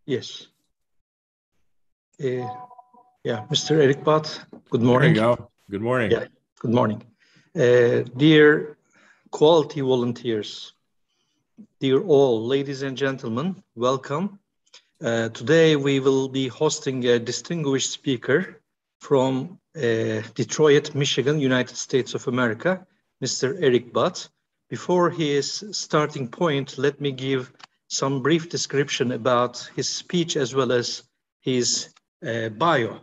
Yes. Yeah, Mr. Eric Butt, good morning. There you go. Good morning. Yeah, good morning. Dear quality volunteers, dear all, ladies and gentlemen, welcome. Today we will be hosting a distinguished speaker from Detroit, Michigan, United States of America, Mr. Eric Butt. Before his starting point, let me give some brief description about his speech as well as his bio.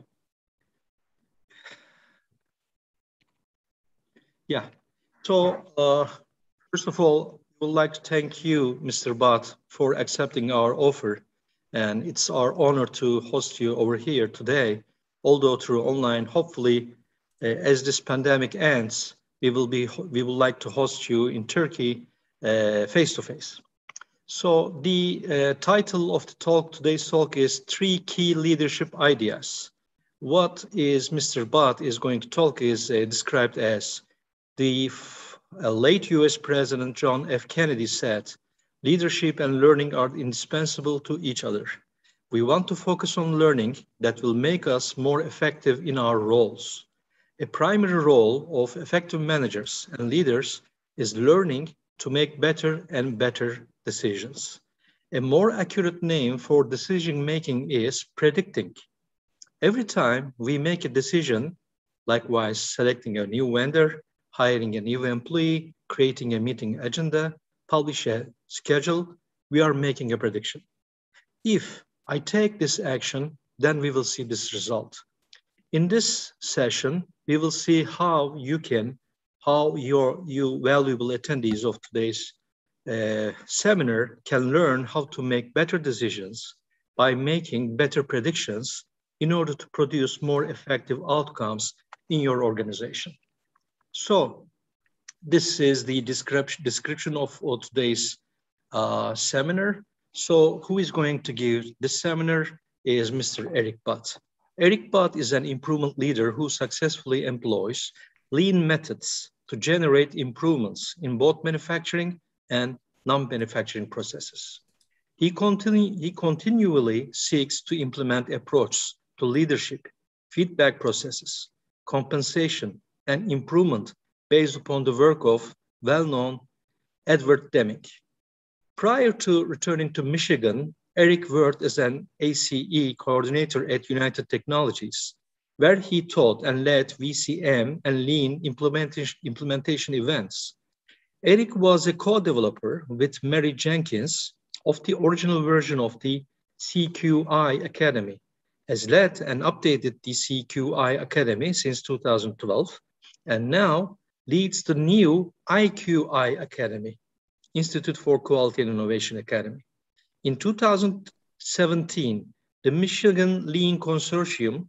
Yeah, so first of all, I would like to thank you, Mr. Butt, for accepting our offer. And it's our honor to host you over here today, although through online. Hopefully, as this pandemic ends, we would like to host you in Turkey face-to-face. So the title of the talk, today's talk, is 3 Key Leadership Ideas. What is Mr. Butt is going to talk is described as the late US President John F. Kennedy said, leadership and learning are indispensable to each other. We want to focus on learning that will make us more effective in our roles. A primary role of effective managers and leaders is learning to make better and better decisions. A more accurate name for decision making is predicting. Every time we make a decision, likewise selecting a new vendor, hiring a new employee, creating a meeting agenda, publish a schedule, we are making a prediction. If I take this action, then we will see this result. In this session, we will see how you valuable attendees of today's seminar can learn how to make better decisions by making better predictions in order to produce more effective outcomes in your organization. So this is the description of today's seminar. So who is going to give this seminar is Mr. Eric Butt. Eric Butt is an improvement leader who successfully employs lean methods to generate improvements in both manufacturing and non-manufacturing processes. He continually seeks to implement approaches to leadership, feedback processes, compensation, and improvement based upon the work of well-known Edward Deming. Prior to returning to Michigan, Eric worked as an ACE coordinator at United Technologies, where he taught and led VCM and Lean implementation events. Eric was a co-developer with Mary Jenkins of the original version of the CQI Academy, has led and updated the CQI Academy since 2012, and now leads the new IQI Academy, Institute for Quality and Innovation Academy. In 2017, the Michigan Lean Consortium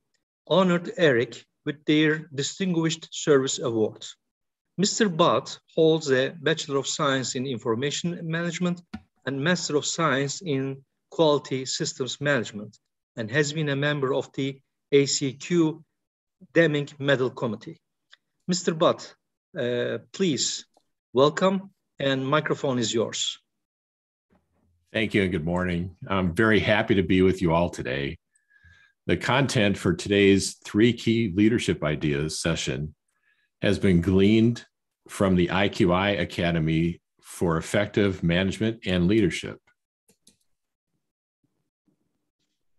honored Eric with their Distinguished Service Award. Mr. Butt holds a Bachelor of Science in Information Management and Master of Science in Quality Systems Management, and has been a member of the ACQ Deming Medal Committee. Mr. Butt, please welcome, and microphone is yours. Thank you and good morning. I'm very happy to be with you all today. The content for today's 3 Key Leadership Ideas session has been gleaned from the IQI Academy for Effective Management and Leadership.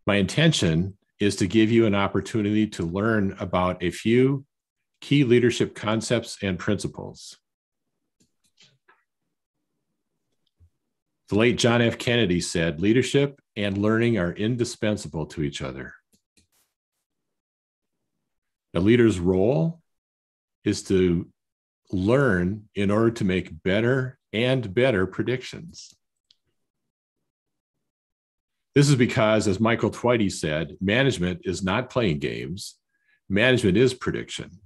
My intention is to give you an opportunity to learn about a few key leadership concepts and principles. The late John F. Kennedy said, leadership and learning are indispensable to each other. A leader's role is to learn in order to make better and better predictions. This is because, as Michael Twitty said, management is not playing games. Management is prediction.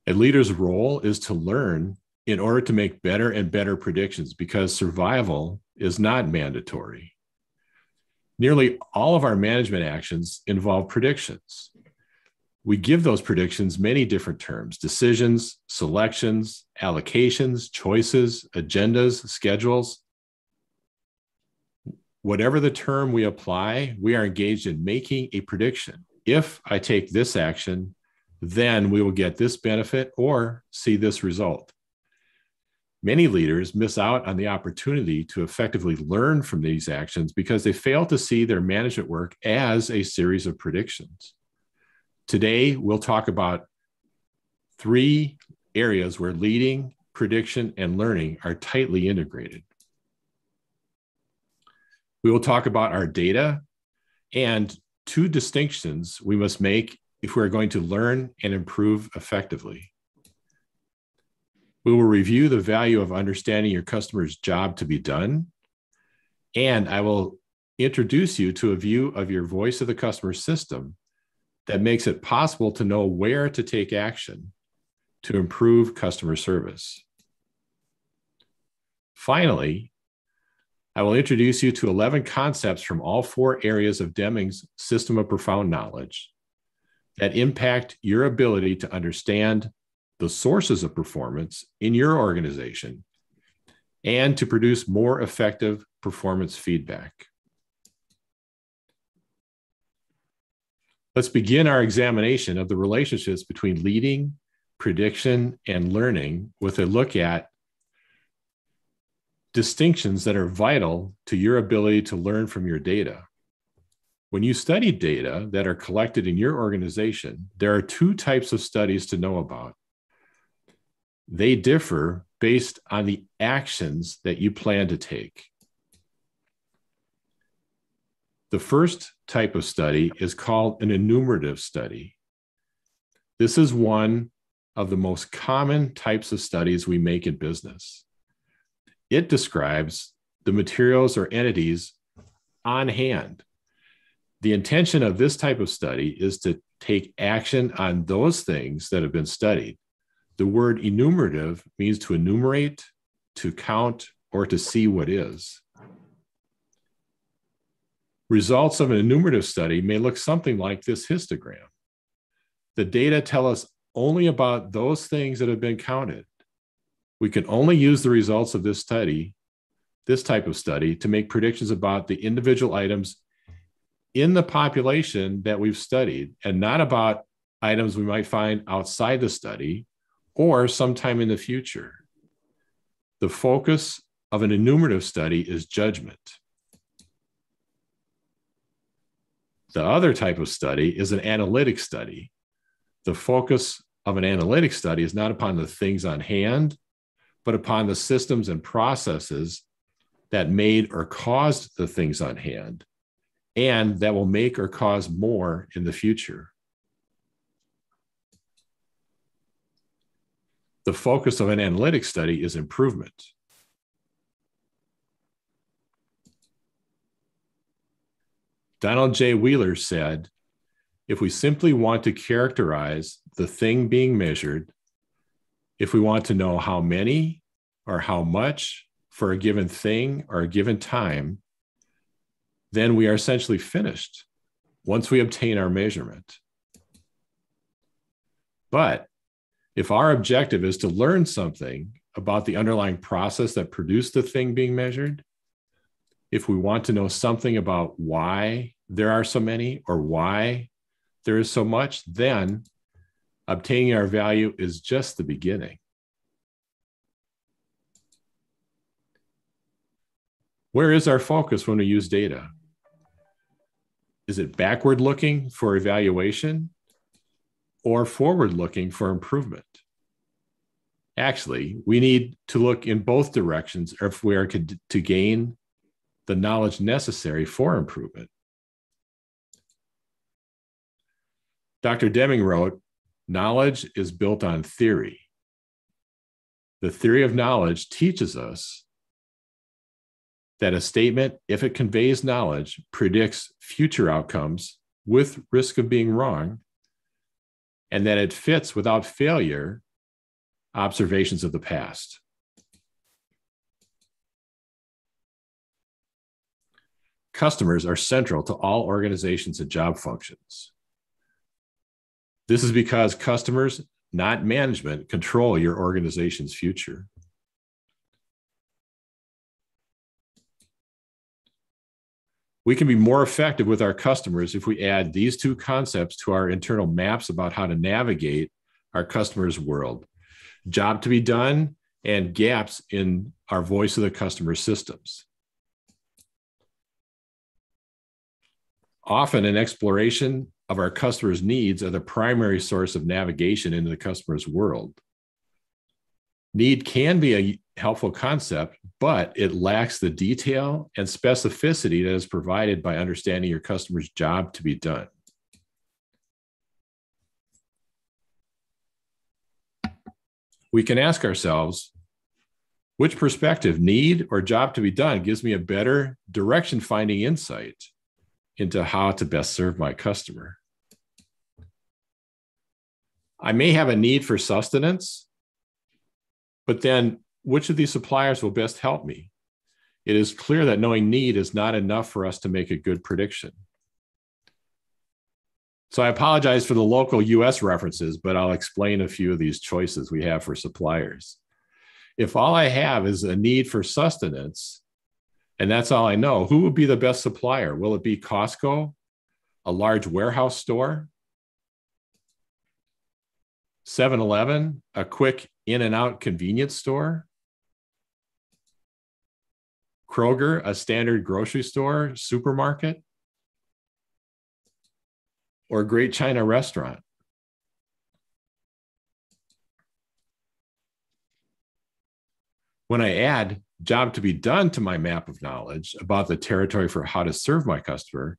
A leader's role is to learn in order to make better and better predictions because survival is not mandatory. Nearly all of our management actions involve predictions. We give those predictions many different terms: decisions, selections, allocations, choices, agendas, schedules. whatever the term we apply, we are engaged in making a prediction. If I take this action, then we will get this benefit or see this result. Many leaders miss out on the opportunity to effectively learn from these actions because they fail to see their management work as a series of predictions. Today, we'll talk about 3 areas where leading, prediction, and learning are tightly integrated. We will talk about our data and 2 distinctions we must make if we're going to learn and improve effectively. We will review the value of understanding your customer's job to be done, and I will introduce you to a view of your voice of the customer system that makes it possible to know where to take action to improve customer service. Finally, I will introduce you to 11 concepts from all 4 areas of Deming's system of profound knowledge that impact your ability to understand the sources of performance in your organization and to produce more effective performance feedback. Let's begin our examination of the relationships between leading, prediction, and learning with a look at distinctions that are vital to your ability to learn from your data. When you study data that are collected in your organization, there are 2 types of studies to know about. They differ based on the actions that you plan to take. The first type of study is called an enumerative study. This is one of the most common types of studies we make in business. It describes the materials or entities on hand. The intention of this type of study is to take action on those things that have been studied. The word enumerative means to enumerate, to count, or to see what is. Results of an enumerative study may look something like this histogram. The data tell us only about those things that have been counted. We can only use the results of this study, this type of study, to make predictions about the individual items in the population that we've studied, and not about items we might find outside the study or sometime in the future. The focus of an enumerative study is judgment. The other type of study is an analytic study. The focus of an analytic study is not upon the things on hand, but upon the systems and processes that made or caused the things on hand, and that will make or cause more in the future. The focus of an analytic study is improvement. Donald J. Wheeler said, if we simply want to characterize the thing being measured, if we want to know how many or how much for a given thing or a given time, then we are essentially finished once we obtain our measurement. But if our objective is to learn something about the underlying process that produced the thing being measured, if we want to know something about why there are so many or why there is so much, then obtaining our value is just the beginning. Where is our focus when we use data? Is it backward looking for evaluation or forward looking for improvement? Actually, we need to look in both directions if we are to gain the knowledge necessary for improvement. Dr. Deming wrote, knowledge is built on theory. The theory of knowledge teaches us that a statement, if it conveys knowledge, predicts future outcomes with risk of being wrong, and that it fits without failure observations of the past. Customers are central to all organizations and job functions. This is because customers, not management, control your organization's future. We can be more effective with our customers if we add these two concepts to our internal maps about how to navigate our customers' world: job to be done and gaps in our voice of the customer systems. Often an exploration of our customers' needs are the primary source of navigation into the customer's world. Need can be a helpful concept, but it lacks the detail and specificity that is provided by understanding your customer's job to be done. We can ask ourselves, which perspective, need or job to be done, gives me a better direction-finding insight into how to best serve my customer? I may have a need for sustenance, but then which of these suppliers will best help me? It is clear that knowing need is not enough for us to make a good prediction. So I apologize for the local US references, but I'll explain a few of these choices we have for suppliers. If all I have is a need for sustenance, and that's all I know, who would be the best supplier? Will it be Costco, a large warehouse store, 7-Eleven, a quick in and out convenience store, Kroger, a standard grocery store, supermarket, or a Great China restaurant? When I add job to be done to my map of knowledge about the territory for how to serve my customer,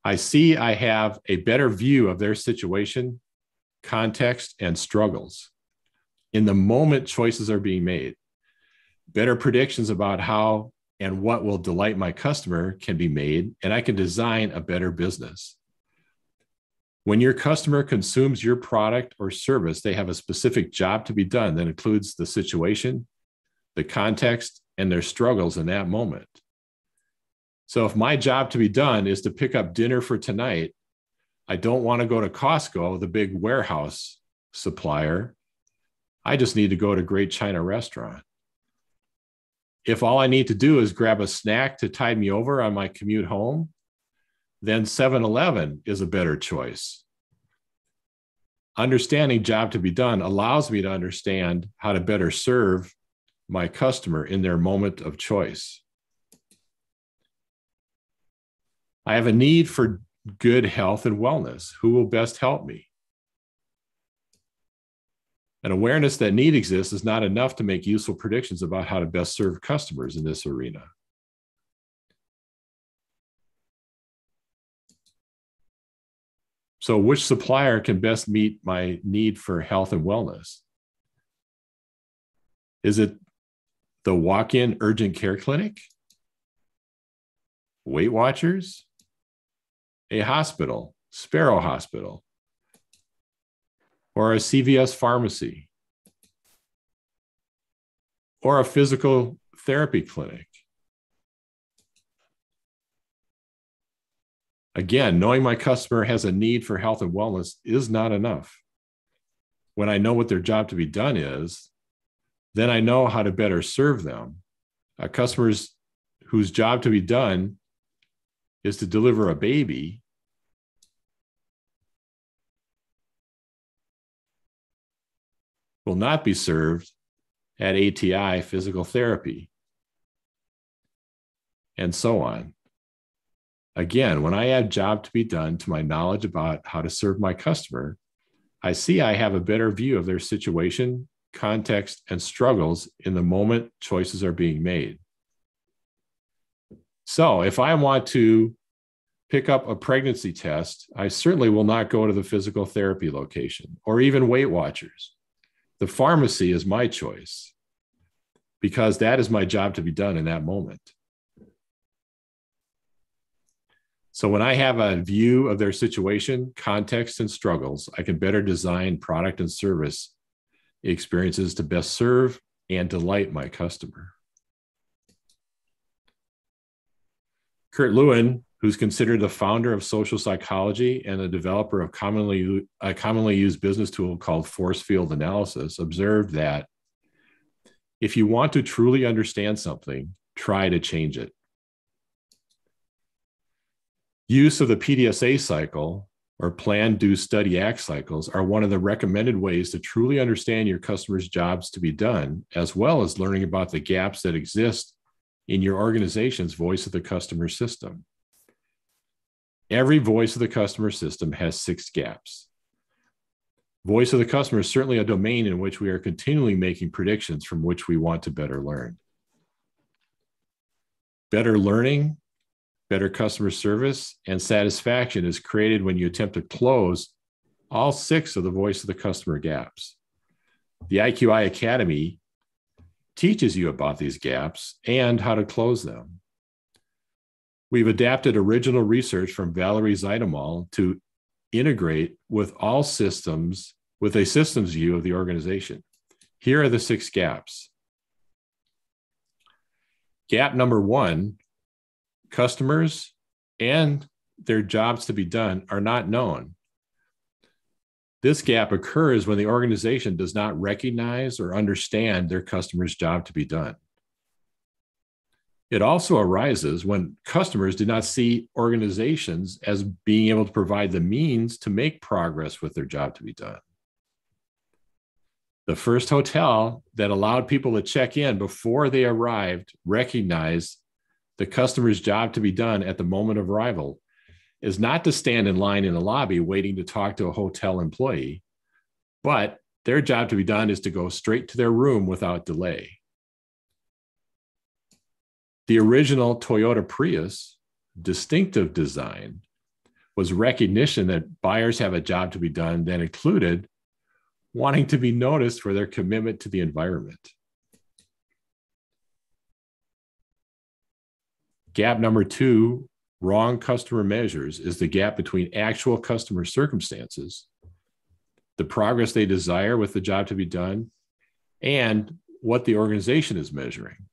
I see I have a better view of their situation, context, and struggles. In the moment choices are being made, better predictions about how and what will delight my customer can be made, and I can design a better business. When your customer consumes your product or service, they have a specific job to be done that includes the situation, the context, and their struggles in that moment. So if my job to be done is to pick up dinner for tonight, I don't want to go to Costco, the big warehouse supplier. I just need to go to Great China restaurant. If all I need to do is grab a snack to tide me over on my commute home, then 7-Eleven is a better choice. Understanding job to be done allows me to understand how to better serve my customer in their moment of choice. I have a need for good health and wellness. Who will best help me? An awareness that need exists is not enough to make useful predictions about how to best serve customers in this arena. So which supplier can best meet my need for health and wellness? Is it the walk-in urgent care clinic, Weight Watchers, a hospital, Sparrow Hospital, or a CVS pharmacy, or a physical therapy clinic? Again, knowing my customer has a need for health and wellness is not enough. When I know what their job to be done is, then I know how to better serve them. Customers whose job to be done is to deliver a baby will not be served at ATI physical therapy, and so on. Again, when I add job to be done to my knowledge about how to serve my customer, I see I have a better view of their situation, context, and struggles in the moment choices are being made. So if I want to pick up a pregnancy test, I certainly will not go to the physical therapy location or even Weight Watchers. The pharmacy is my choice because that is my job to be done in that moment. So when I have a view of their situation, context, and struggles, I can better design product and service experiences to best serve and delight my customer. Kurt Lewin, who's considered the founder of social psychology and the developer of a commonly used business tool called force field analysis, observed that if you want to truly understand something, try to change it. Use of the PDSA cycle, or plan, do, study, act cycles, are one of the recommended ways to truly understand your customers' jobs to be done, as well as learning about the gaps that exist in your organization's voice of the customer system. Every voice of the customer system has 6 gaps. Voice of the customer is certainly a domain in which we are continually making predictions from which we want to better learn. Better learning, better customer service, and satisfaction is created when you attempt to close all 6 of the voice of the customer gaps. The IQI Academy teaches you about these gaps and how to close them. We've adapted original research from Valerie Zeitemall to integrate with all systems with a systems view of the organization. Here are the 6 gaps. Gap number 1, customers and their jobs to be done are not known. This gap occurs when the organization does not recognize or understand their customer's job to be done. It also arises when customers do not see organizations as being able to provide the means to make progress with their job to be done. The first hotel that allowed people to check in before they arrived recognized the customer's job to be done at the moment of arrival is not to stand in line in the lobby waiting to talk to a hotel employee, but their job to be done is to go straight to their room without delay. The original Toyota Prius distinctive design was recognition that buyers have a job to be done that included wanting to be noticed for their commitment to the environment. Gap number 2, wrong customer measures, is the gap between actual customer circumstances, the progress they desire with the job to be done, and what the organization is measuring.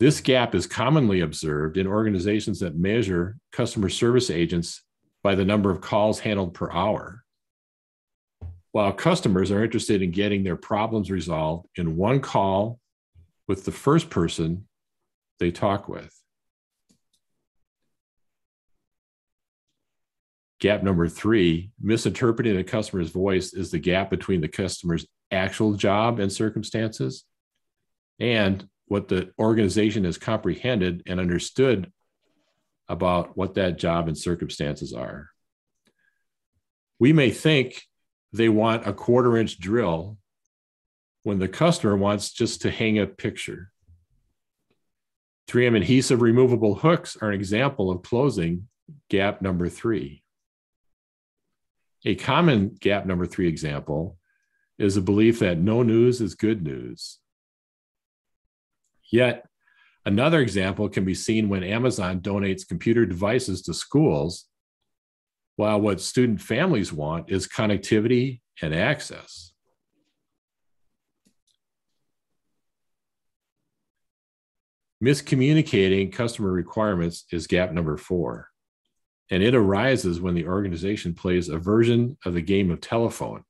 This gap is commonly observed in organizations that measure customer service agents by the number of calls handled per hour, while customers are interested in getting their problems resolved in one call with the first person they talk with. Gap number 3, misinterpreting a customer's voice, is the gap between the customer's actual job and circumstances and what the organization has comprehended and understood about what that job and circumstances are. We may think they want a 1/4-inch drill when the customer wants just to hang a picture. 3M adhesive removable hooks are an example of closing gap number 3. A common gap number 3 example is a belief that no news is good news. Yet, another example can be seen when Amazon donates computer devices to schools, while what student families want is connectivity and access. Miscommunicating customer requirements is gap number 4, and it arises when the organization plays a version of the game of telephone.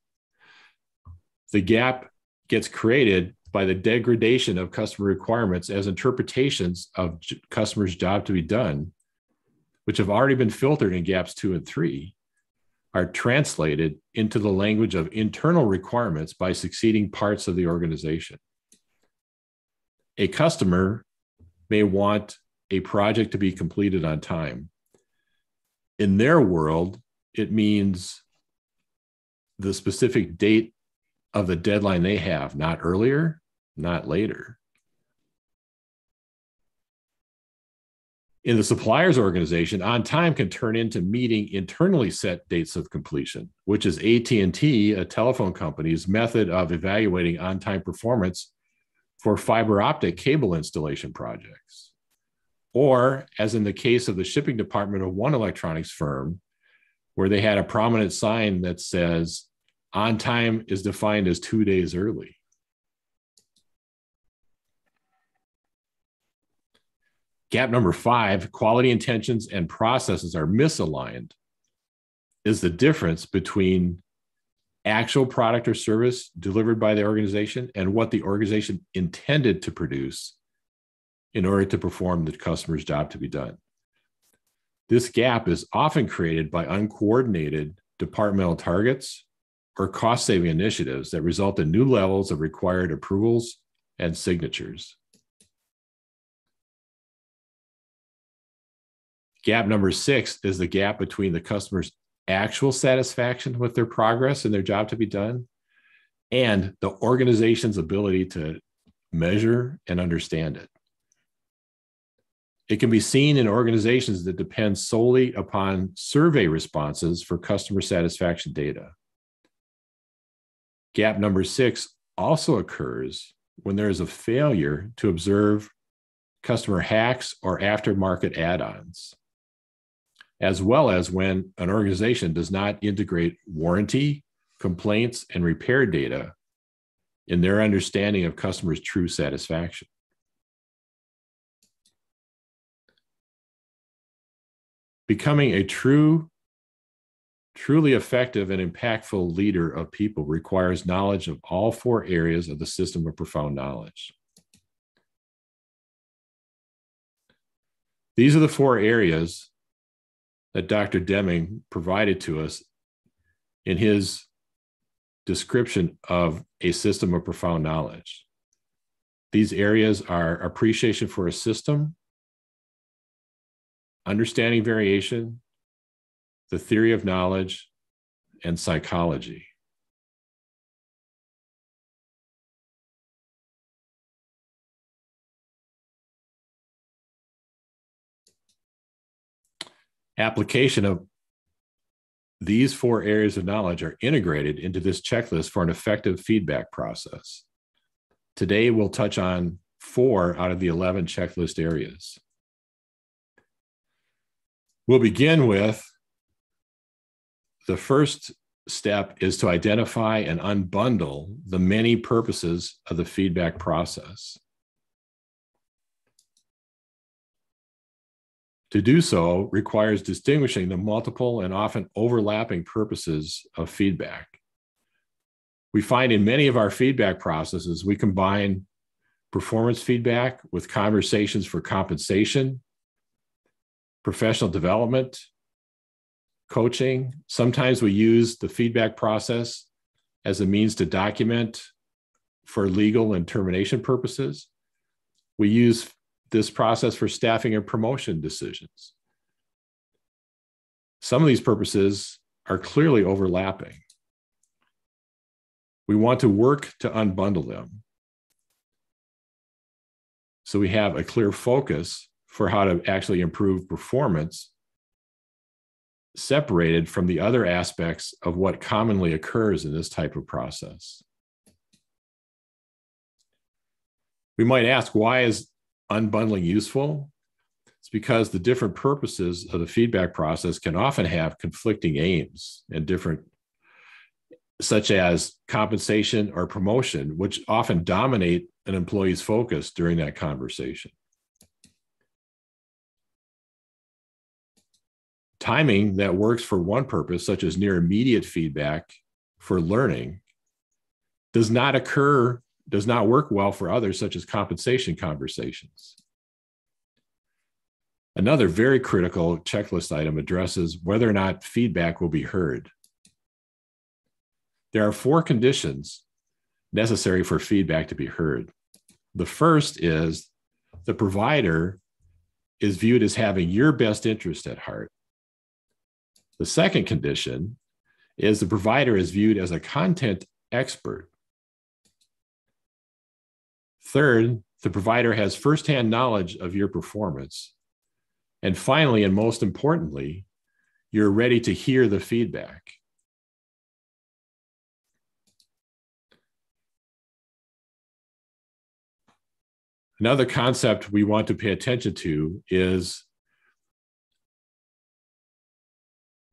The gap gets created by the degradation of customer requirements as interpretations of customers' job to be done, which have already been filtered in gaps 2 and 3, are translated into the language of internal requirements by succeeding parts of the organization. A customer may want a project to be completed on time. In their world, it means the specific date of the deadline they have, not earlier, not later. In the suppliers organization, on time can turn into meeting internally set dates of completion, which is AT&T, a telephone company's method of evaluating on-time performance for fiber optic cable installation projects. Or, as in the case of the shipping department of one electronics firm, where they had a prominent sign that says, on time is defined as 2 days early. Gap number 5, quality intentions and processes are misaligned, is the difference between actual product or service delivered by the organization and what the organization intended to produce in order to perform the customer's job to be done. This gap is often created by uncoordinated departmental targets or cost-saving initiatives that result in new levels of required approvals and signatures. Gap number 6 is the gap between the customer's actual satisfaction with their progress and their job to be done and the organization's ability to measure and understand it. It can be seen in organizations that depend solely upon survey responses for customer satisfaction data. Gap number 6 also occurs when there is a failure to observe customer hacks or aftermarket add-ons, as well as when an organization does not integrate warranty, complaints, and repair data in their understanding of customers' true satisfaction. Becoming a truly effective and impactful leader of people requires knowledge of all 4 areas of the system of profound knowledge. These are the 4 areas that Dr. Deming provided to us in his description of a system of profound knowledge. These areas are appreciation for a system, understanding variation, the theory of knowledge, and psychology. Application of these 4 areas of knowledge are integrated into this checklist for an effective feedback process. Today, we'll touch on 4 out of the 11 checklist areas. We'll begin with the first step is to identify and unbundle the many purposes of the feedback process. To do so requires distinguishing the multiple and often overlapping purposes of feedback. We find in many of our feedback processes, we combine performance feedback with conversations for compensation, professional development, coaching. Sometimes we use the feedback process as a means to document for legal and termination purposes. We use this process for staffing and promotion decisions. Some of these purposes are clearly overlapping. We want to work to unbundle them, so we have a clear focus for how to actually improve performance, separated from the other aspects of what commonly occurs in this type of process. We might ask, why is unbundling useful? It's because the different purposes of the feedback process can often have conflicting aims and different, such as compensation or promotion, which often dominate an employee's focus during that conversation. Timing that works for one purpose, such as near immediate feedback for learning, does not work well for others, such as compensation conversations. Another very critical checklist item addresses whether or not feedback will be heard. There are 4 conditions necessary for feedback to be heard. The first is the provider is viewed as having your best interest at heart. The second condition is the provider is viewed as a content expert. Third, the provider has firsthand knowledge of your performance. And finally, and most importantly, you're ready to hear the feedback. Another concept we want to pay attention to is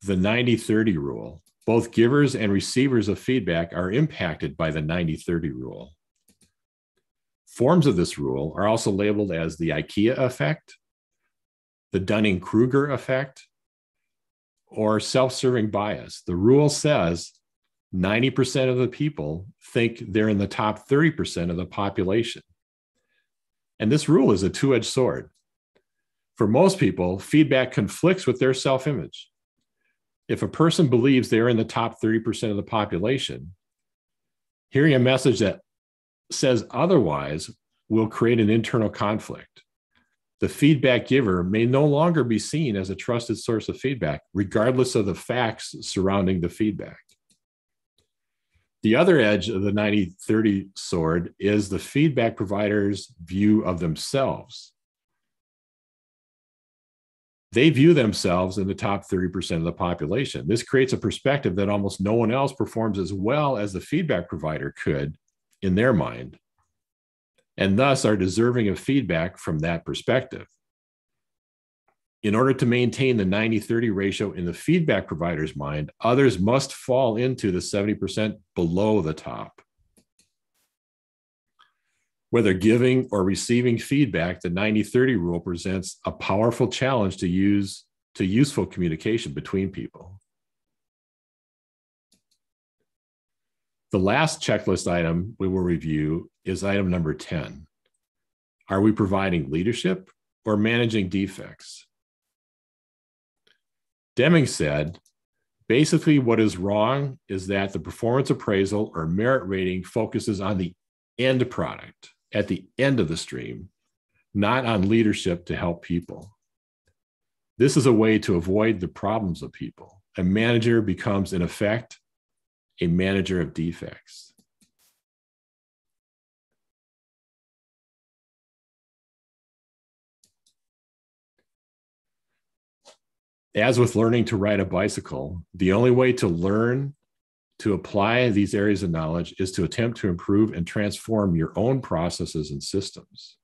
the 90-30 rule. Both givers and receivers of feedback are impacted by the 90-30 rule. Forms of this rule are also labeled as the IKEA effect, the Dunning-Kruger effect, or self-serving bias. The rule says 90% of the people think they're in the top 30% of the population. And this rule is a two-edged sword. For most people, feedback conflicts with their self-image. If a person believes they're in the top 30% of the population, hearing a message that says otherwise will create an internal conflict. The feedback giver may no longer be seen as a trusted source of feedback, regardless of the facts surrounding the feedback. The other edge of the 90-30 sword is the feedback provider's view of themselves. They view themselves in the top 30% of the population. This creates a perspective that almost no one else performs as well as the feedback provider could in their mind, and thus are deserving of feedback from that perspective. In order to maintain the 90-30 ratio in the feedback provider's mind, others must fall into the 70% below the top. Whether giving or receiving feedback, the 90-30 rule presents a powerful challenge to useful communication between people. The last checklist item we will review is item number 10. Are we providing leadership or managing defects? Deming said, basically what is wrong is that the performance appraisal or merit rating focuses on the end product at the end of the stream, not on leadership to help people. This is a way to avoid the problems of people. A manager becomes, in effect, a manager of defects. As with learning to ride a bicycle, the only way to learn to apply these areas of knowledge is to attempt to improve and transform your own processes and systems.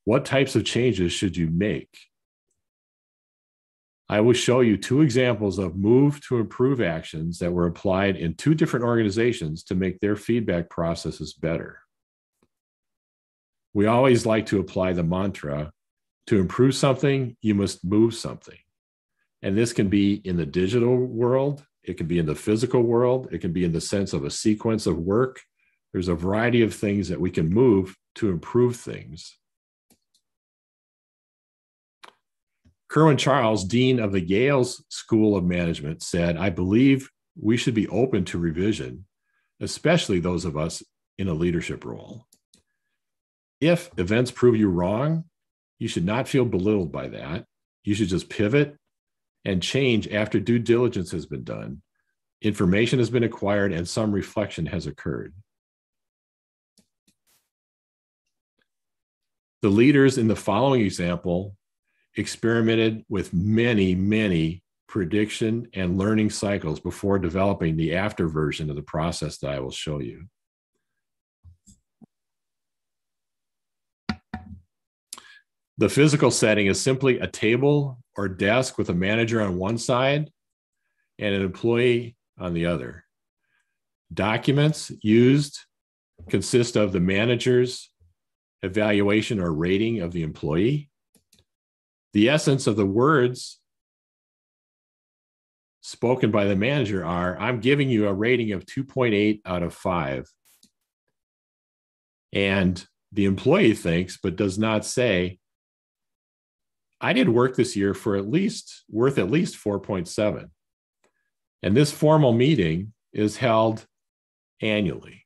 What types of changes should you make? I will show you two examples of move to improve actions that were applied in two different organizations to make their feedback processes better. We always like to apply the mantra, to improve something, you must move something. And this can be in the digital world, it can be in the physical world, it can be in the sense of a sequence of work. There's a variety of things that we can move to improve things. Kerwin Charles, Dean of the Yale's School of Management, said, I believe we should be open to revision, especially those of us in a leadership role. If events prove you wrong, you should not feel belittled by that. You should just pivot and change after due diligence has been done. Information has been acquired and some reflection has occurred. The leaders in the following example experimented with many prediction and learning cycles before developing the after version of the process that I will show you. The physical setting is simply a table or desk with a manager on one side and an employee on the other. Documents used consist of the manager's evaluation or rating of the employee. The essence of the words spoken by the manager are, I'm giving you a rating of 2.8 out of 5. And the employee thinks, but does not say, I did work this year for worth at least 4.7. And this formal meeting is held annually.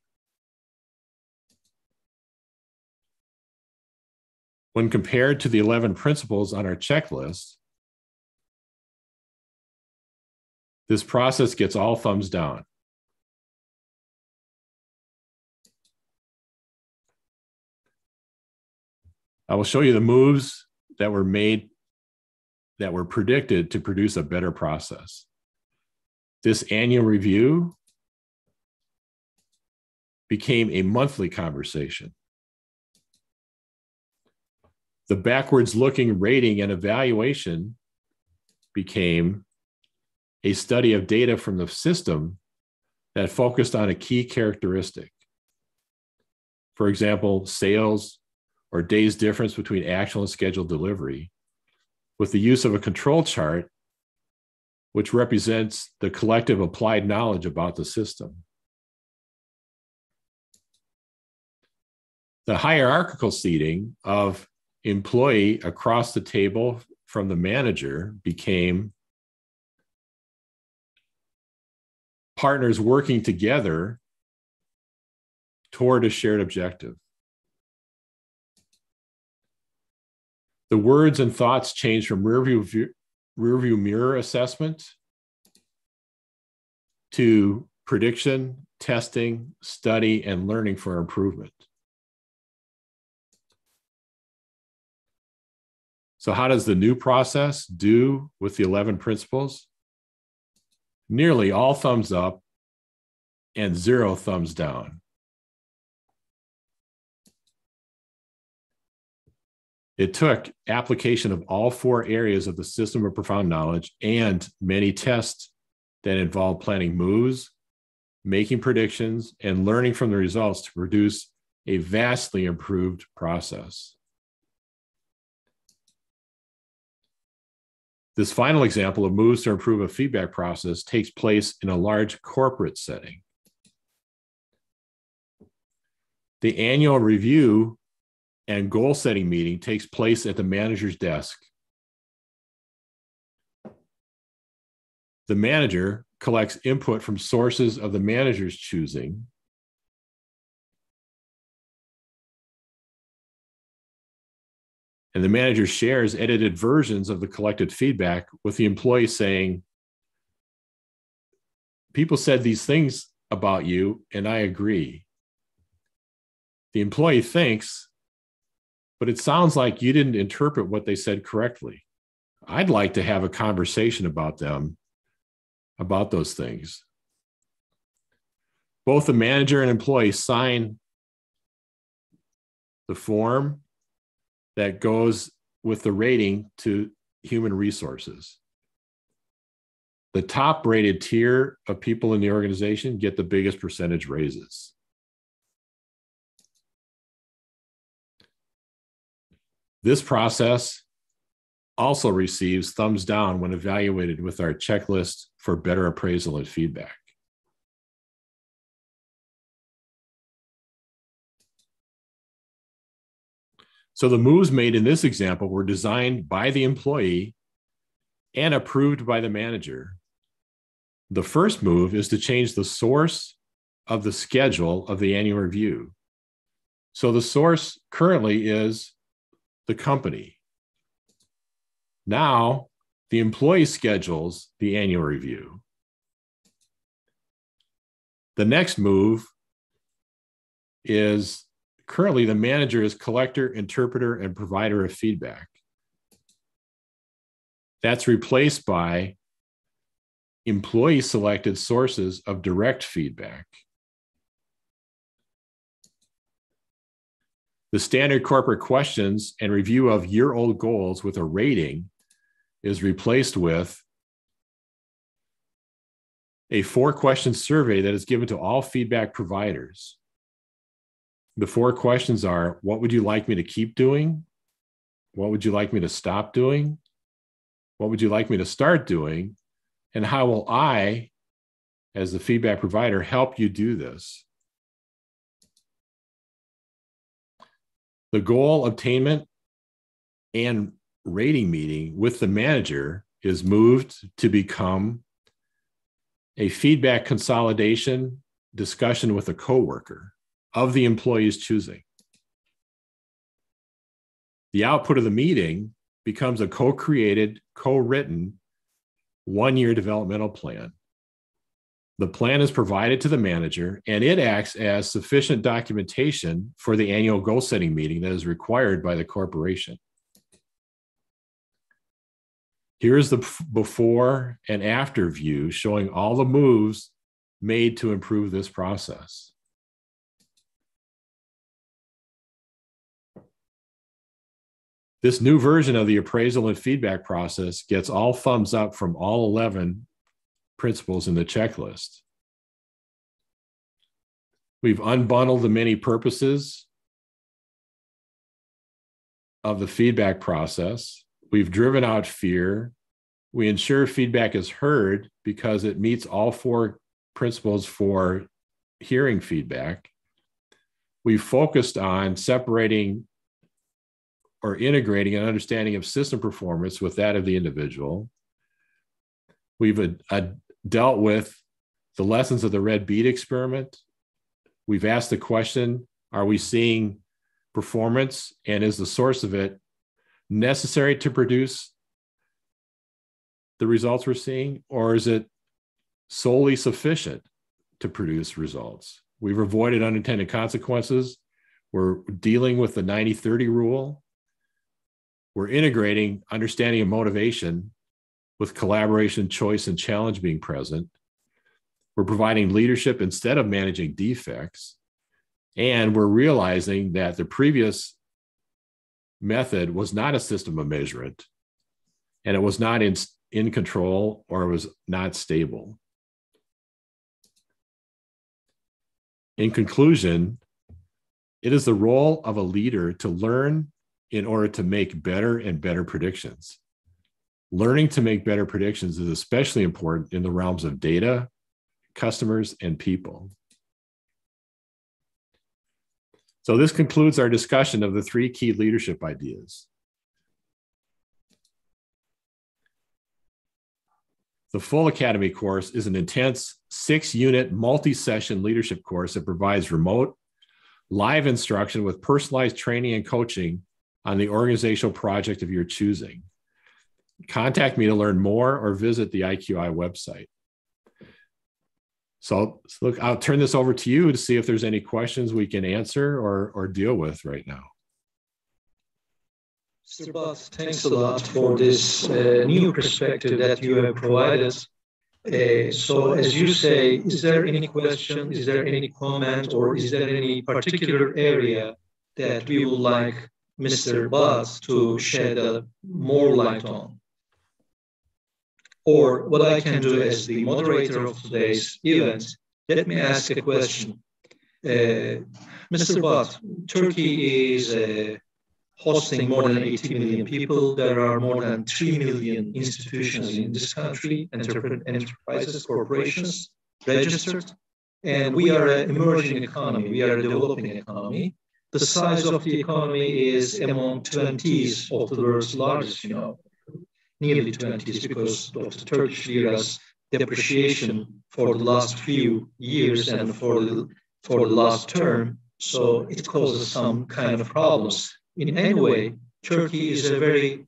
When compared to the 11 principles on our checklist, this process gets all thumbs down. I will show you the moves that were made, that were predicted to produce a better process. This annual review became a monthly conversation. The backwards-looking rating and evaluation became a study of data from the system that focused on a key characteristic. For example, sales or days difference between actual and scheduled delivery, with the use of a control chart, which represents the collective applied knowledge about the system. The hierarchical seating of employee across the table from the manager became partners working together toward a shared objective. The words and thoughts changed from rearview mirror assessment to prediction, testing, study, and learning for improvement. So how does the new process do with the 11 principles? Nearly all thumbs up and 0 thumbs down. It took application of all 4 areas of the system of profound knowledge and many tests that involve planning moves, making predictions, and learning from the results to produce a vastly improved process. This final example of moves to improve a feedback process takes place in a large corporate setting. The annual review and goal-setting meeting takes place at the manager's desk. The manager collects input from sources of the manager's choosing. And the manager shares edited versions of the collected feedback with the employee saying, "People said these things about you, and I agree." The employee thinks, "But it sounds like you didn't interpret what they said correctly. I'd like to have a conversation about them, about those things." Both the manager and employee sign the form that goes with the rating to human resources. The top rated tier of people in the organization get the biggest percentage raises. This process also receives thumbs down when evaluated with our checklist for better appraisal and feedback. So the moves made in this example were designed by the employee and approved by the manager. The first move is to change the source of the schedule of the annual review. So the source currently is the company. Now, the employee schedules the annual review. The next move is currently the manager is collector, interpreter, and provider of feedback. That's replaced by employee selected sources of direct feedback. The standard corporate questions and review of year-old goals with a rating is replaced with a 4-question survey that is given to all feedback providers. The 4 questions are: what would you like me to keep doing? What would you like me to stop doing? What would you like me to start doing? And how will I, as the feedback provider, help you do this? The goal attainment and rating meeting with the manager is moved to become a feedback consolidation discussion with a coworker of the employee's choosing. The output of the meeting becomes a co-created, co-written 1-year developmental plan. The plan is provided to the manager, and it acts as sufficient documentation for the annual goal-setting meeting that is required by the corporation. Here's the before and after view showing all the moves made to improve this process. This new version of the appraisal and feedback process gets all thumbs up from all 11 principles in the checklist. We've unbundled the many purposes of the feedback process. We've driven out fear. We ensure feedback is heard because it meets all 4 principles for hearing feedback. we focused on separating or integrating an understanding of system performance with that of the individual. We've dealt with the lessons of the red bead experiment. We've asked the question, are we seeing performance, and is the source of it necessary to produce the results we're seeing, or is it solely sufficient to produce results? We've avoided unintended consequences. We're dealing with the 90-30 rule. We're integrating understanding of motivation with collaboration, choice, and challenge being present. We're providing leadership instead of managing defects. And we're realizing that the previous method was not a system of measurement, and it was not in control, or it was not stable. In conclusion, it is the role of a leader to learn in order to make better and better predictions. Learning to make better predictions is especially important in the realms of data, customers, and people. So this concludes our discussion of the 3 key leadership ideas. The full Academy course is an intense 6-unit multi-session leadership course that provides remote, live instruction with personalized training and coaching on the organizational project of your choosing. Contact me to learn more or visit the IQI website. So look, I'll turn this over to you to see if there's any questions we can answer or deal with right now. Mr. Butt, thanks a lot for this new perspective that you have provided. So as you say, is there any question, is there any comment, or is there any particular area that we would like Mr. Butt to shed more light on? Or what I can do as the moderator of today's event, let me ask a question. Mr. Butt, Turkey is hosting more than 80 million people. There are more than 3 million institutions in this country, enterprises, corporations registered. And we are an emerging economy. We are a developing economy. The size of the economy is among 20s of the world's largest, nearly 20s, because of the Turkish lira's depreciation for the last few years and for the last term. So it causes some kind of problems. In any way, Turkey is a very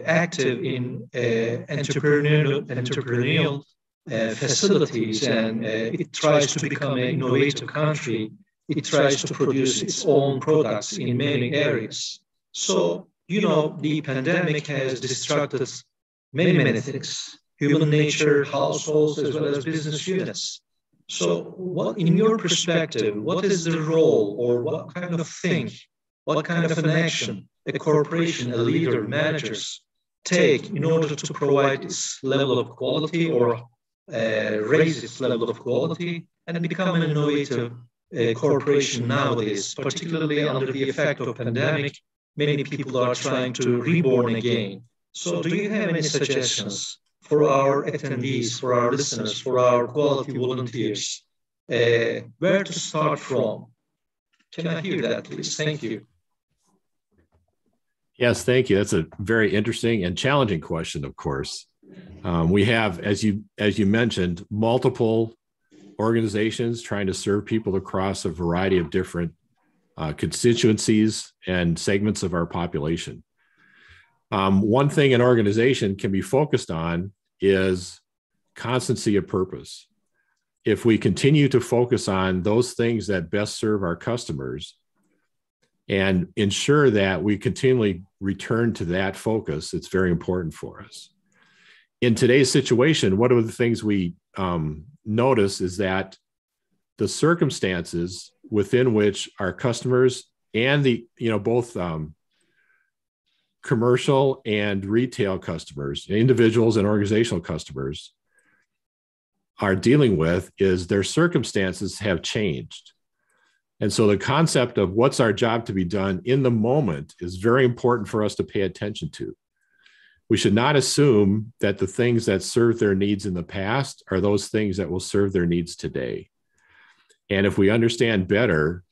active in entrepreneurial facilities, and it tries to become an innovative country. It tries to produce its own products in many areas. So, the pandemic has distracted many things, human nature, households, as well as business units. So what, in your perspective, what is the role, or what kind of thing, what kind of an action a corporation, a leader, managers take in order to provide its level of quality or raise its level of quality and become an innovative corporation nowadays, particularly under the effect of pandemic? Many people are trying to reborn again. So do you have any suggestions for our attendees, for our listeners, for our quality volunteers, where to start from? Can I hear that, please? Thank you. Yes, thank you. That's a very interesting and challenging question, of course. We have, as you mentioned, multiple organizations trying to serve people across a variety of different constituencies and segments of our population. One thing an organization can be focused on is constancy of purpose. If we continue to focus on those things that best serve our customers and ensure that we continually return to that focus, it's very important for us. In today's situation, one of the things we notice is that the circumstances within which our customers and both commercial and retail customers, individuals and organizational customers, are dealing with is their circumstances have changed. And so the concept of what's our job to be done in the moment is very important for us to pay attention to. We should not assume that the things that served their needs in the past are those things that will serve their needs today. And if we understand better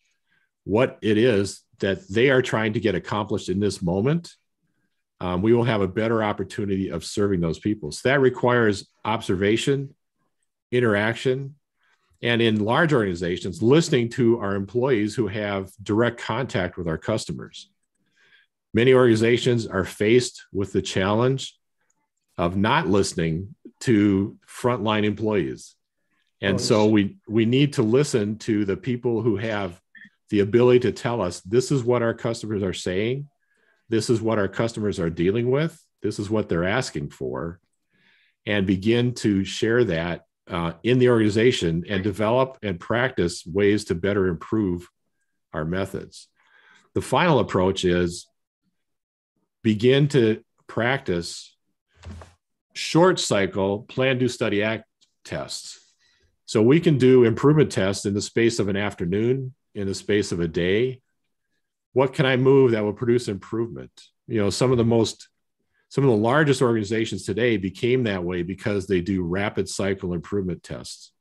what it is that they are trying to get accomplished in this moment, we will have a better opportunity of serving those people. So that requires observation, interaction, and in large organizations, listening to our employees who have direct contact with our customers. Many organizations are faced with the challenge of not listening to frontline employees. And so we need to listen to the people who have the ability to tell us, this is what our customers are saying, this is what our customers are dealing with, this is what they're asking for, and begin to share that in the organization and develop and practice ways to better improve our methods. The final approach is begin to practice short cycle plan, do, study, act tests. So we can do improvement tests in the space of an afternoon, in the space of a day. What can I move that will produce improvement? You know, some of the largest organizations today became that way because they do rapid cycle improvement tests.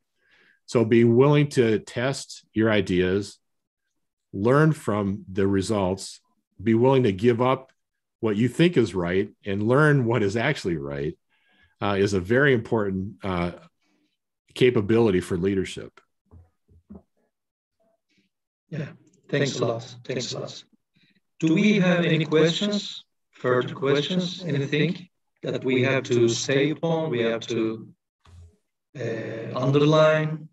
So be willing to test your ideas, learn from the results, be willing to give up what you think is right and learn what is actually right is a very important capability for leadership. Yeah, thanks a lot. Thanks a lot. Do we have any questions? Further questions? Anything that we have to say upon? We have to underline?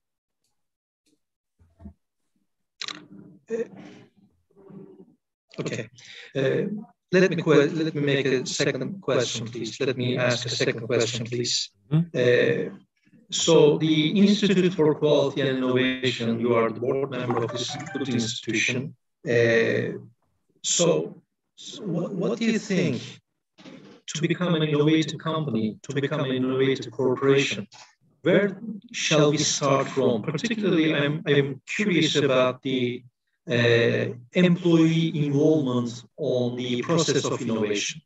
Okay. Let me make a second question, please. Let me ask a second question, please. Mm-hmm. So the Institute for Quality and Innovation, you are the board member of this good institution. So what do you think to become an innovative company, to become an innovative corporation? Where shall we start from? Particularly, I'm curious about the employee involvement on the process of innovation.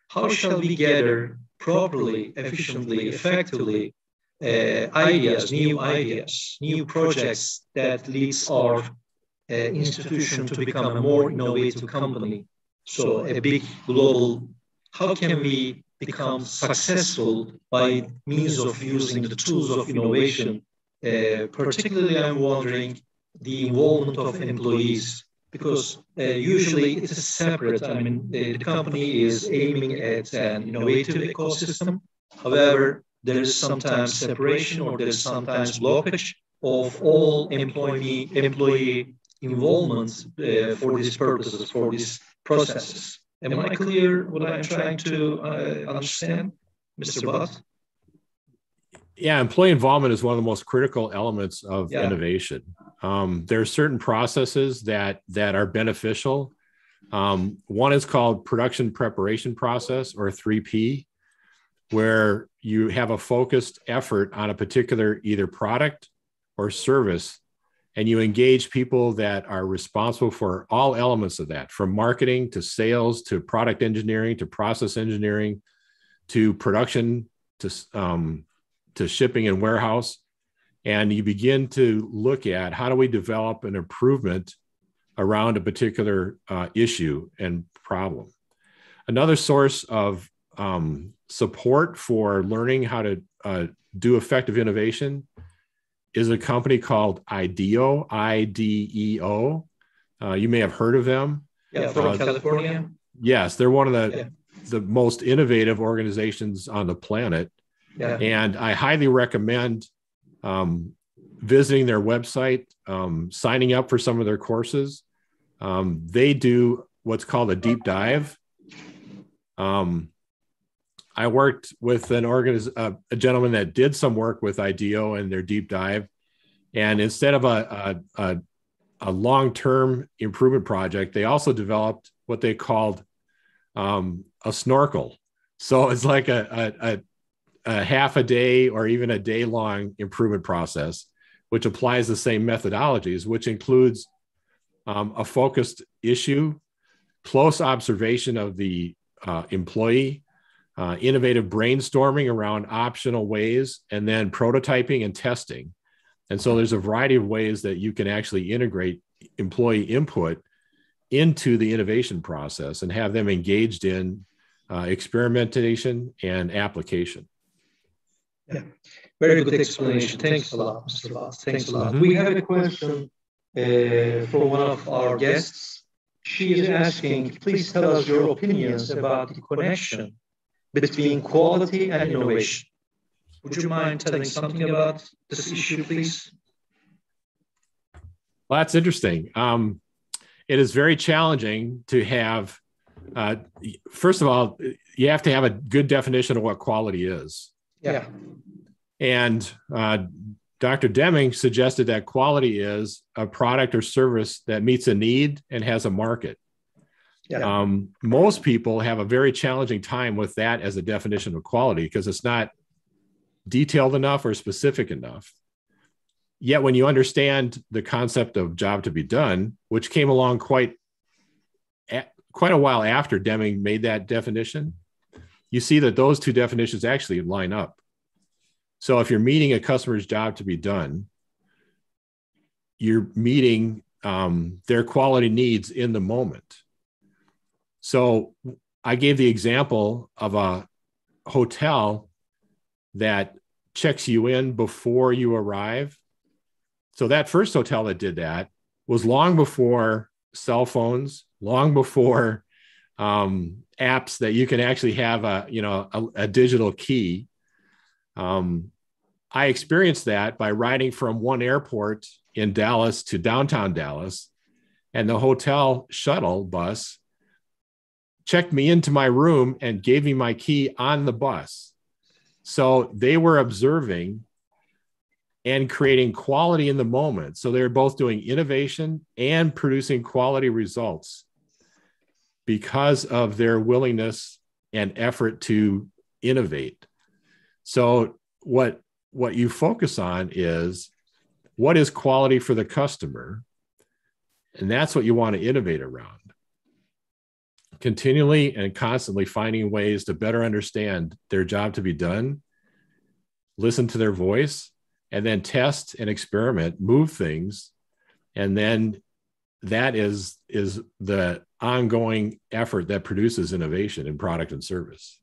How shall we gather properly, efficiently, effectively ideas, new projects that leads our institution to become a more innovative company? So a big global, how can we become successful by means of using the tools of innovation? Particularly, I'm wondering the involvement of employees, because usually it is separate. I mean, the company is aiming at an innovative ecosystem. However, there is sometimes separation or there is sometimes blockage of all employee involvement for these purposes, for these processes. Am I clear what I'm trying to understand, Mr. Butt? Yeah, employee involvement is one of the most critical elements of innovation. There are certain processes that are beneficial. One is called production preparation process, or 3P, where you have a focused effort on a particular either product or service, and you engage people that are responsible for all elements of that, from marketing to sales to product engineering to process engineering to production to shipping and warehouse. And you begin to look at how do we develop an improvement around a particular issue and problem. Another source of support for learning how to do effective innovation is a company called IDEO, IDEO. You may have heard of them. Yeah, from California. Yes, they're one of the most innovative organizations on the planet. Yeah. And I highly recommend visiting their website, signing up for some of their courses. They do what's called a deep dive. I worked with a gentleman that did some work with IDEO and their deep dive. And instead of a long-term improvement project, they also developed what they called a snorkel. So it's like a half a day or even a day-long improvement process, which applies the same methodologies, which includes a focused issue, close observation of the employee, innovative brainstorming around optional ways, and then prototyping and testing. And so there's a variety of ways that you can actually integrate employee input into the innovation process and have them engaged in experimentation and application. Yeah, very good explanation. Thanks a lot, Mr. Voss. Thanks a lot. We have a question from one of our guests. She is asking, please tell us your opinions about the connection between quality and innovation. Would you mind telling something about this issue, please? Well, that's interesting. It is very challenging to have, first of all, you have to have a good definition of what quality is. Yeah. And Dr. Deming suggested that quality is a product or service that meets a need and has a market. Yeah. Most people have a very challenging time with that as a definition of quality because it's not detailed enough or specific enough. Yet when you understand the concept of job to be done, which came along quite a while after Deming made that definition, you see that those two definitions actually line up. So if you're meeting a customer's job to be done, you're meeting their quality needs in the moment. So I gave the example of a hotel that checks you in before you arrive. So that first hotel that did that was long before cell phones, long before apps that you can actually have a digital key. I experienced that by riding from one airport in Dallas to downtown Dallas, and the hotel shuttle bus checked me into my room and gave me my key on the bus. So they were observing and creating quality in the moment. So they're both doing innovation and producing quality results because of their willingness and effort to innovate. So what you focus on is what is quality for the customer, and that's what you want to innovate around. Continually and constantly finding ways to better understand their job to be done, listen to their voice, and then test and experiment, move things. And then that is the ongoing effort that produces innovation in product and service.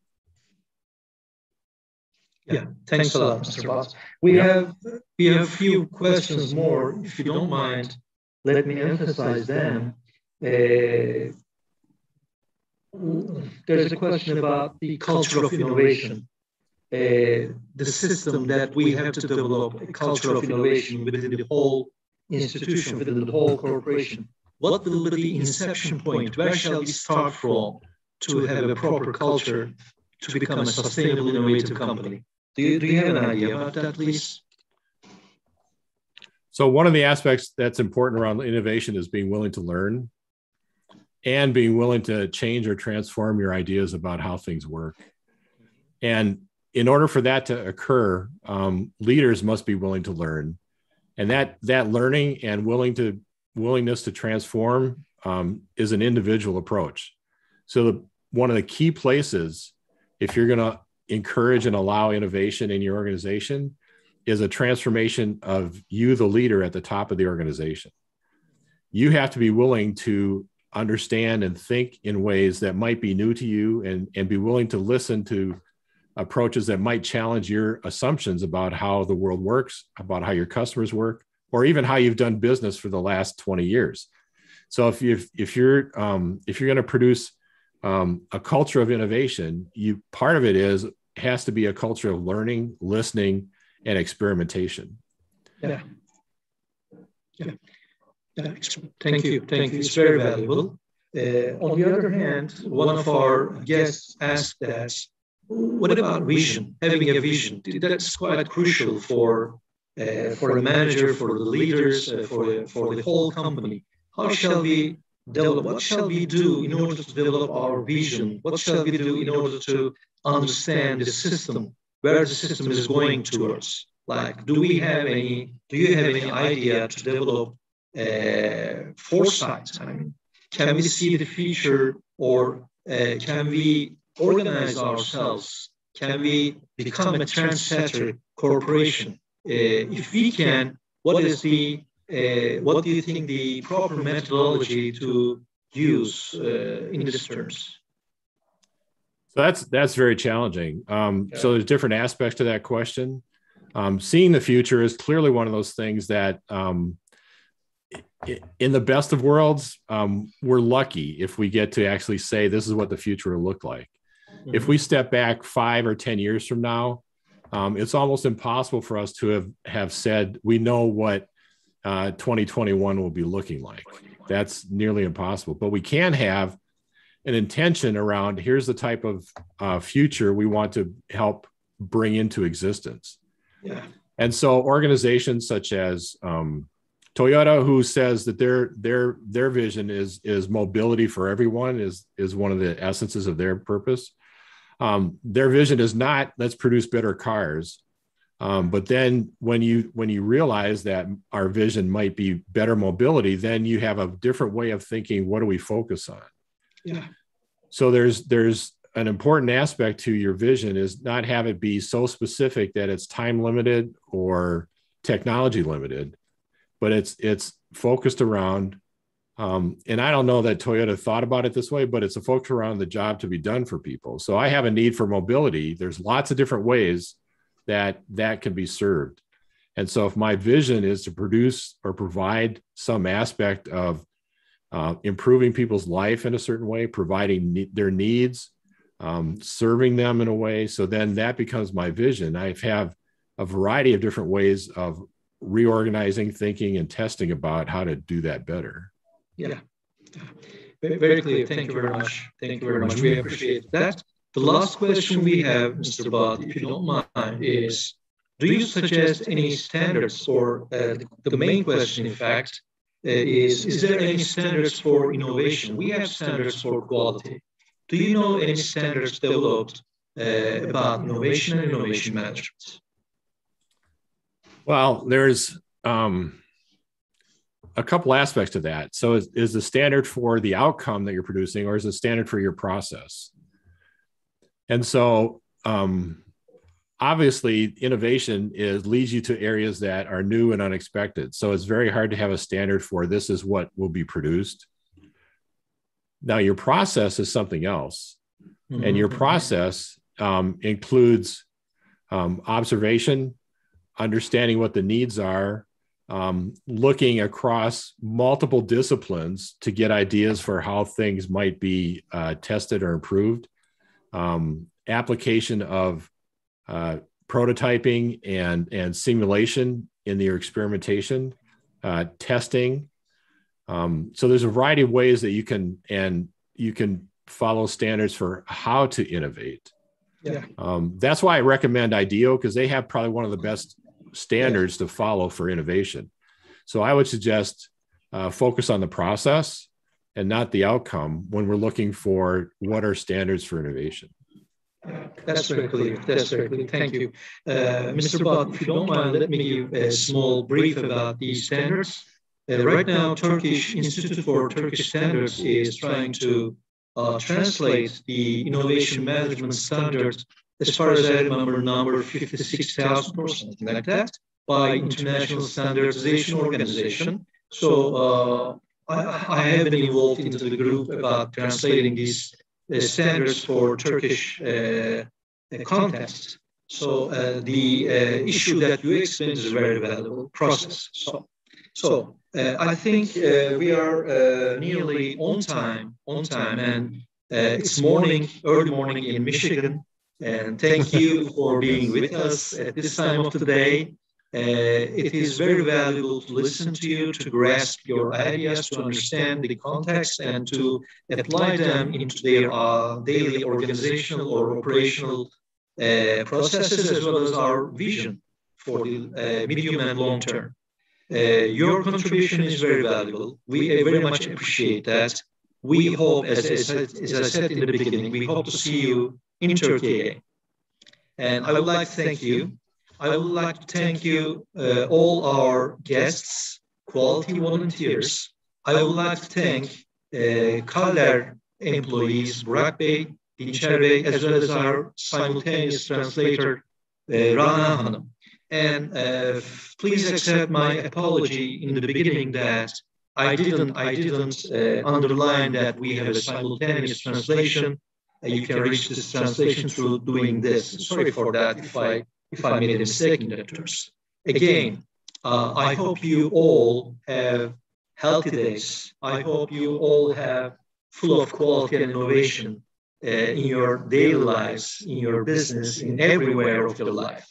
Yeah, thanks a lot, Mr. Voss. We have a few questions more. If you don't mind, let me emphasize them. There's a question about the culture of innovation. The system that we have to develop, a culture of innovation within the whole institution, within the whole corporation. What will be the inception point? Where shall we start from to have a proper culture to become a sustainable, innovative company? Do you have an idea about that, please? So one of the aspects that's important around innovation is being willing to learn and being willing to change or transform your ideas about how things work. And in order for that to occur, leaders must be willing to learn. And that learning and willingness to transform is an individual approach. So one of the key places, if you're going to encourage and allow innovation in your organization, is a transformation of you, the leader at the top of the organization. You have to be willing to understand and think in ways that might be new to you and be willing to listen to approaches that might challenge your assumptions about how the world works, about how your customers work, or even how you've done business for the last 20 years. So if you're going to produce a culture of innovation, part of it has to be a culture of learning, listening, and experimentation. Yeah. Thank you. It's very valuable. On the other hand, one of our guests asked that, what about vision? Having a vision, that's quite crucial for a manager, for the leaders, for the whole company. How shall we develop? What shall we do in order to develop our vision? What shall we do in order to understand the system, where the system is going towards? Like, do you have any idea to develop foresight? I mean, can we see the future, or can we organize ourselves? Can we become a trendsetter corporation? If we can, what is the what do you think the proper methodology to use in these terms? So that's very challenging. So there's different aspects to that question. Seeing the future is clearly one of those things that in the best of worlds, we're lucky if we get to actually say this is what the future will look like. Mm-hmm. If we step back 5 or 10 years from now, it's almost impossible for us to have said we know what 2021 will be looking like. That's nearly impossible. But we can have an intention around here's the type of future we want to help bring into existence. Yeah. And so organizations such as Toyota, who says that their vision is mobility for everyone, is one of the essences of their purpose. Their vision is not let's produce better cars, but then when you realize that our vision might be better mobility, then you have a different way of thinking. What do we focus on? Yeah. So there's an important aspect to your vision is not have it be so specific that it's time limited or technology limited, but it's focused around, and I don't know that Toyota thought about it this way, but it's a focus around the job to be done for people. So I have a need for mobility. There's lots of different ways that can be served. And so if my vision is to produce or provide some aspect of improving people's life in a certain way, providing their needs, serving them in a way, so then that becomes my vision. I have a variety of different ways of reorganizing, thinking, and testing about how to do that better. Yeah, very clear. Thank you very much. Thank you very much. We appreciate that. The last question we have, Mr. Bhatt, if you don't mind, is do you suggest any standards, or the main question, in fact, is there any standards for innovation? We have standards for quality. Do you know any standards developed about innovation and innovation management? Well, there's a couple aspects to that. So is the standard for the outcome that you're producing, or is the standard for your process? And so obviously innovation leads you to areas that are new and unexpected. So it's very hard to have a standard for this is what will be produced. Now your process is something else. Mm-hmm. And your process includes observation, understanding what the needs are, looking across multiple disciplines to get ideas for how things might be tested or improved, application of prototyping and simulation in your experimentation, testing. So there's a variety of ways that you can follow standards for how to innovate. Yeah. That's why I recommend IDEO, because they have probably one of the best standards to follow for innovation. So I would suggest focus on the process and not the outcome when we're looking for what are standards for innovation. That's very clear. That's very clear. Thank you. Mr. Bhatt, if you don't mind, let me give a small brief about these standards. Right now, Turkish Institute for Turkish Standards is trying to translate the innovation management standards, as far as I remember, number 56,000 or something like that, by International Standardization Organization. So I have been involved into the group about translating these standards for Turkish context. So the issue that you explained is a very valuable process. So I think we are nearly on time, and it's early morning in Michigan. And thank you for being with us at this time of the day. It is very valuable to listen to you, to grasp your ideas, to understand the context, and to apply them into their daily organizational or operational processes, as well as our vision for the medium and long term. Your contribution is very valuable. We very much appreciate that. We hope, as I said in the beginning, we hope to see you in Turkey again. And I would like to thank you. I would like to thank you, all our guests, quality volunteers. I would like to thank Kaller employees, Burak Bey, Dinçer Bey, as well as our simultaneous translator, Rana Hanım. And please accept my apology in the beginning that I didn't underline that we have a simultaneous translation. You can reach this translation through doing this. Sorry for that if I made a mistake in that terms. Again, I hope you all have healthy days. I hope you all have full of quality and innovation in your daily lives, in your business, in everywhere of your life.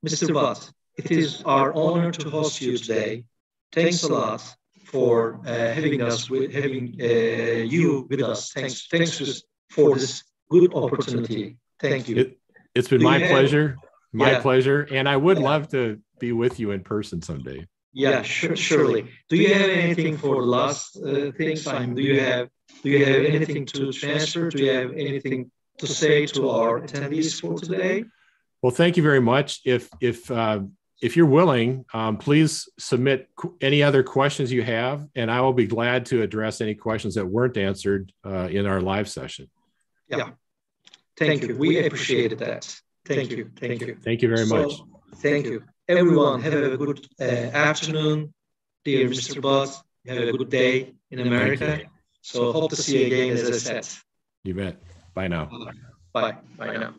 Mr. Watt, it is our honor to host you today. Thanks a lot for having you with us. Thanks for this good opportunity. Thank you. It's been my pleasure. My pleasure. And I would love to be with you in person someday. Yeah, surely. Do you have anything for the last things? Do you have anything to transfer? Do you have anything to say to our attendees for today? Well, thank you very much. If you're willing, please submit any other questions you have, and I will be glad to address any questions that weren't answered in our live session. Yeah. Thank you. We appreciate that. Thank you. Thank you. Thank you very much. Thank you. Everyone, have a good afternoon. Dear Mr. Butt, have a good day in America. So hope to see you again, as I said. You bet. Bye now. Bye. Bye now.